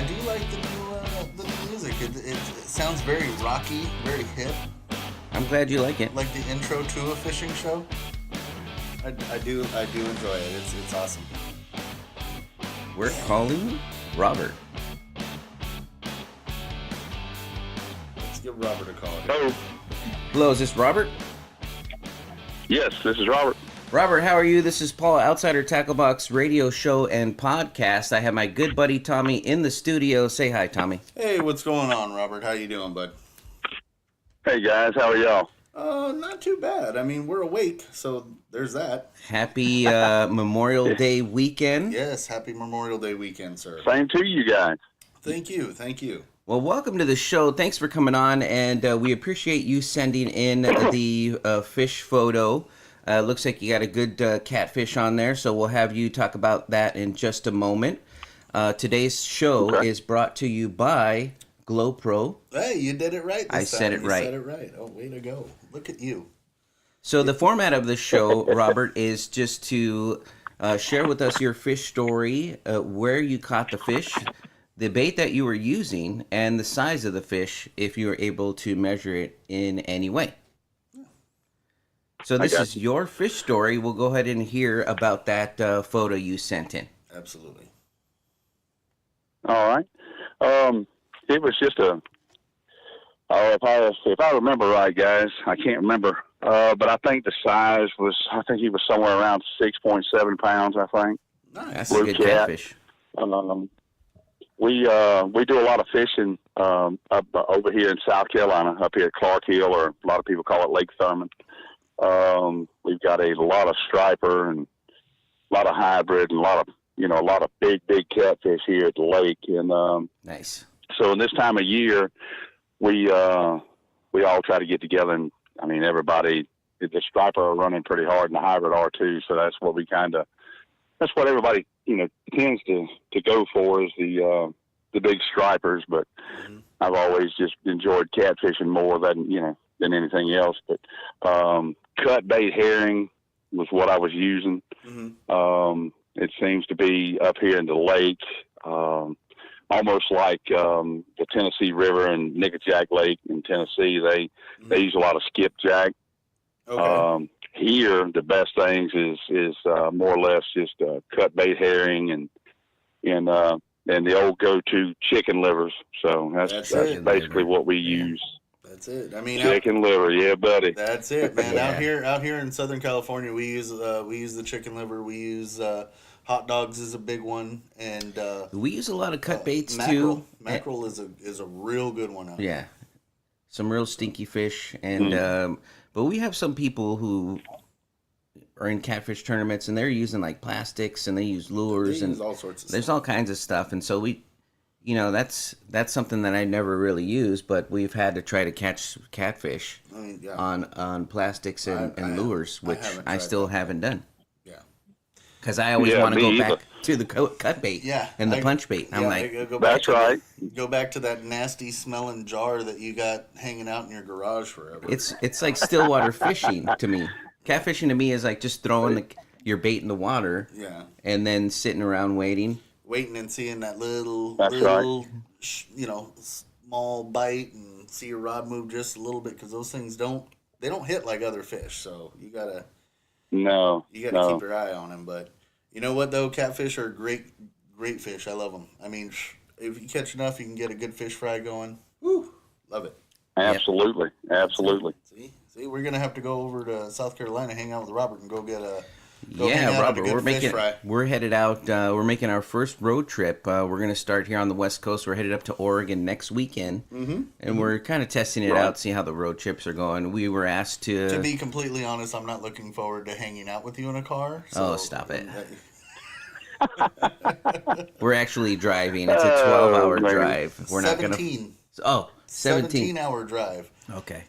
do like the new music. It sounds very rocky, very hip, I'm glad you like it. like the intro to a fishing show. I do enjoy it. It's awesome. We're calling Robert. Let's give Robert a call here. Hello. Hello, is this Robert? Yes, this is Robert. Robert, how are you? This is Paul, Outsider Tackle Box radio show and podcast. I have my good buddy Tommy in the studio. Say hi, Tommy. Hey, what's going on, Robert? How you doing, bud? Hey guys, how are y'all? Not too bad. I mean, we're awake, so there's that. Happy Memorial Day weekend. Yes, happy Memorial Day weekend, sir. Same to you guys. Thank you. Well, welcome to the show. Thanks for coming on, and we appreciate you sending in the fish photo. Looks like you got a good catfish on there, so we'll have you talk about that in just a moment. Today's show is brought to you by GlowPro. Hey, you did it right this time. I said it right. You said it right. Oh, way to go. Look at you. So the format of the show, Robert, is just to share with us your fish story, where you caught the fish, the bait that you were using, and the size of the fish, if you were able to measure it in any way. So this is your fish story. We'll go ahead and hear about that photo you sent in. Absolutely. All right. It was just if I remember right, guys, I can't remember, but I think the size was, he was somewhere around 6.7 pounds, I think. Nice. That's a good catfish. We do a lot of fishing up over here in South Carolina, up here at Clark Hill, or a lot of people call it Lake Thurman. We've got a lot of striper and a lot of hybrid and a lot of big catfish here at the lake. And Nice. so in this time of year, we all try to get together, and I mean everybody. The striper are running pretty hard, and the hybrid are too. So that's what that's what everybody tends to go for, is the big stripers. But I've always just enjoyed catfishing more than anything else. But cut bait herring was what I was using. It seems to be up here in the lake, almost like the Tennessee River and Nickajack Lake in Tennessee. They use a lot of skipjack. Okay. Here, the best things is more or less just cut bait herring and the old go-to chicken livers. So that's basically what we use. That's it. I mean, Chicken liver, yeah, buddy. That's it, man. Yeah. Out here in Southern California, we use the chicken liver. We use hot dogs is a big one, and We use a lot of cut baits mackerel. too. Mackerel is a real good one out here. Yeah, some real stinky fish, and but we have some people who are in catfish tournaments, and they're using like plastics, and they use lures, They and use all sorts of there's stuff. all kinds of stuff, and so we, that's something that I never really used, but we've had to try to catch catfish I mean, yeah. on plastics and I lures, which haven't I tried still that. haven't done. Yeah. Because I always Yeah, want to me go either. back to the cut bait and the punch bait. I'm like, go back That's to right. Go back to that nasty smelling jar that you got hanging out in your garage forever. it's like stillwater fishing to me. Catfishing to me is like just throwing your bait in the water yeah. and then sitting around waiting. Waiting and seeing that little Right. small bite and see your rod move just a little bit, because those things don't hit like other fish. So you gotta No. keep your eye on them. But you know what though, catfish are great fish. I love them. I mean, if you catch enough, you can get a good fish fry going. Woo, love it. Absolutely. Absolutely. See, we're gonna have to go over to South Carolina, hang out with Robert, and go hang Yeah, out at a Robert, good we're headed out. We're making our first road trip. We're gonna start here on the West Coast. We're headed up to Oregon next weekend, and we're kind of testing it out, see how the road trips are going. We were asked To be completely honest, I'm not looking forward to hanging out with you in a car. So, Oh, stop it. We're actually driving. It's a 12-hour man. drive. We're not gonna. 17. 17-hour drive. Okay.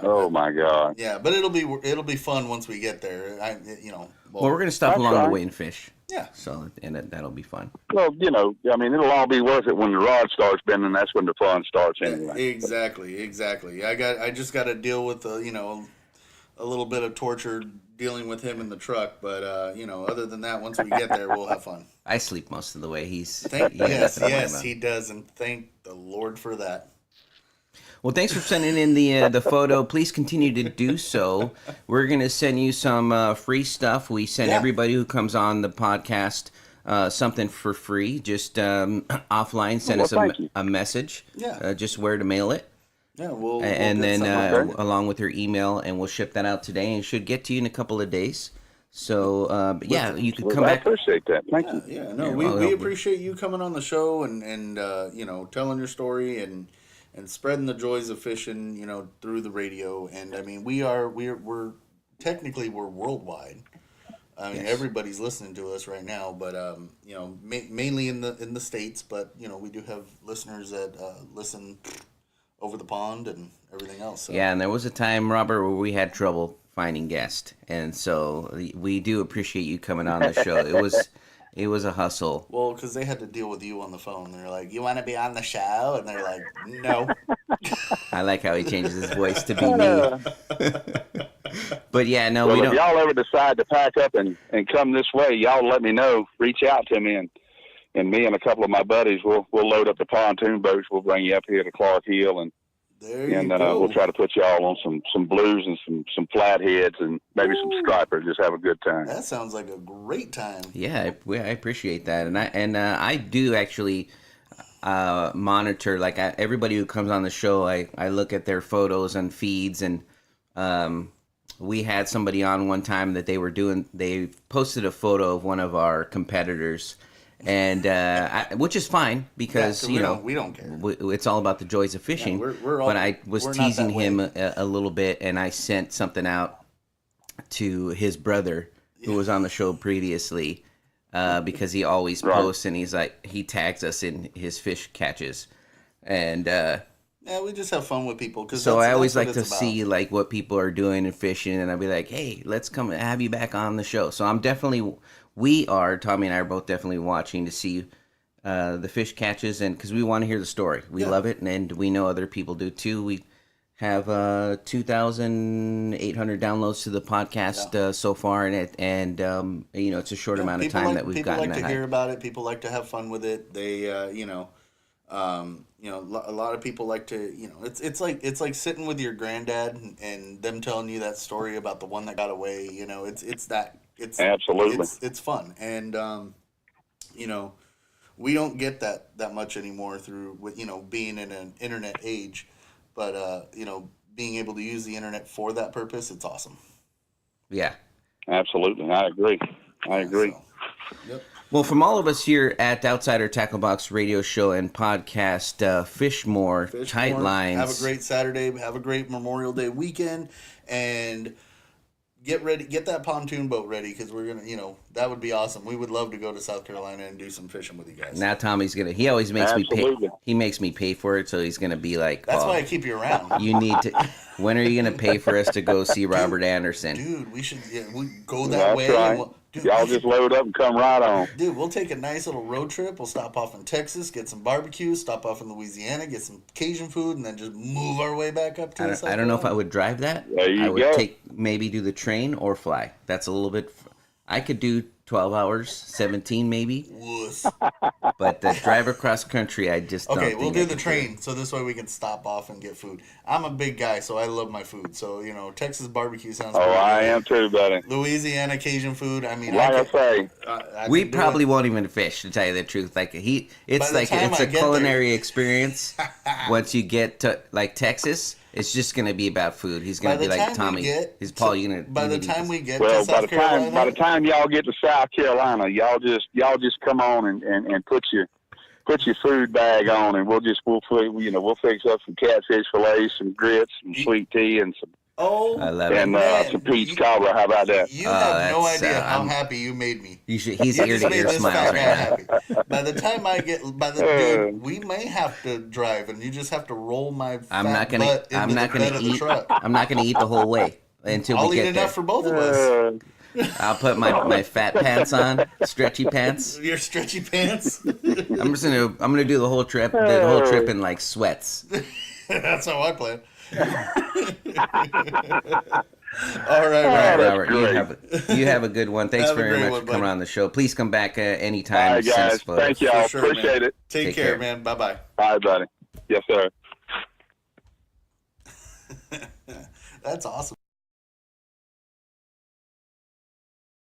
Oh my God. Yeah, but it'll be fun once we get there. Well, we're gonna stop That's along right. the way and fish. Yeah. So, and that'll be fun. Well, I mean, it'll all be worth it when the rod starts bending. That's when the fun starts anyway. Exactly. I just got to deal with a little bit of torture dealing with him in the truck. But you know, other than that, once we get there, we'll have fun. I sleep most of the way. Yes, he does, and thank the Lord for that. Well, thanks for sending in the photo. Please continue to do so. We're going to send you some free stuff. We send everybody who comes on the podcast something for free. Just offline, send us a message. Yeah. Just where to mail it. Yeah, and then along with your email, and we'll ship that out today, and it should get to you in a couple of days. So, you could come back. I appreciate that. Thank you. Yeah, no, we appreciate you coming on the show and you know, telling your story and spreading the joys of fishing, you know, through the radio. And I mean, we're technically worldwide. I mean, everybody's listening to us right now, but you know, mainly in the States. But you know, we do have listeners that listen over the pond and everything else. So. Yeah, and there was a time, Robert, where we had trouble finding guests, and so we do appreciate you coming on the show. It was a hustle. Well, because they had to deal with you on the phone. They're like, "You want to be on the show?" And they're like, "No." I like how he changes his voice to be me. But yeah, no, we don't. If y'all ever decide to pack up and come this way, y'all let me know. Reach out to me, and me and a couple of my buddies, we'll load up the pontoon boats. We'll bring you up here to Clark Hill, and we'll try to put y'all on some blues and some flatheads and maybe some stripers. Just have a good time. That sounds like a great time. Yeah, I appreciate that, and I do actually monitor everybody who comes on the show. I look at their photos and feeds, and we had somebody on one time that they posted a photo of one of our competitors. And which is fine because we don't care. It's all about the joys of fishing. But I was teasing him a little bit, and I sent something out to his brother who was on the show previously because he always posts, and he tags us in his fish catches, and Yeah, we just have fun with people. So I always like to see like what people are doing and fishing, and I'll be like, hey, let's come have you back on the show. So Tommy and I are both definitely watching to see the fish catches, and because we want to hear the story. We love it, and we know other people do too. We have 2,800 downloads to the podcast so far, and you know, it's a short amount of time that we've gotten that. People like to hear about it. People like to have fun with it. They, a lot of people like to, it's like sitting with your granddad and them telling you that story about the one that got away. You know, it's absolutely it's fun, and we don't get that much anymore through being in an internet age, but being able to use the internet for that purpose, it's awesome. Yeah, absolutely, I agree. So, yep. Well, from all of us here at Outsider Tackle Box Radio Show and Podcast, fish more, tight lines. Have a great Saturday. Have a great Memorial Day weekend, and get ready. Get that pontoon boat ready, because we're gonna, that would be awesome. We would love to go to South Carolina and do some fishing with you guys. Now Tommy's gonna. He always makes me pay. He makes me pay for it, so he's gonna be like. That's why I keep you around. You need to. When are you gonna pay for us to go see Robert Anderson? Dude, we should. We go that way. Right. Dude, y'all just load up and come right on. Dude, we'll take a nice little road trip. We'll stop off in Texas, get some barbecue, stop off in Louisiana, get some Cajun food, and then just move our way back up to I don't know if I would drive that. There you go. I would maybe do the train or fly. That's a little bit. I could do 12 hours, 17 maybe. Wuss. But the drive across country, I just don't think we'll do the do. train, so this way we can stop off and get food. I'm a big guy, so I love my food. So, Texas barbecue sounds pretty good. I am too, buddy. Louisiana Cajun food, I mean, I say. We probably won't even fish, to tell you the truth. It's a culinary experience. Once you get to Texas, it's just gonna be about food. He's gonna be like Tommy. Paul. You gonna. By the time we get to South Carolina, by the time y'all get to South Carolina, y'all just come on and put your food bag on, and we'll fix up some catfish fillets, some grits, some sweet tea, and some. Oh, I love and some peach cobbler. How about that? You have no idea how happy you made me. He's ear to ear smiles right now. By the time I get, dude, we may have to drive, and you just have to roll my fat butt into the bed of the truck. I'm not gonna eit the whole way until I'll we get eat enough for both of us. I'll put my fat pants on, stretchy pants. Your stretchy pants. I'm gonna do the whole trip in sweats. That's how I plan. All right, All right, Robert. Robert. You have a good one. Thanks Have a very great much one, for coming bud. on the show. Please come back All anytime right, to send us guys. photos. Thank y'all. For sure, Appreciate man. it. Take Take care, care. man. Bye bye. All right, buddy. Yes, sir. That's awesome.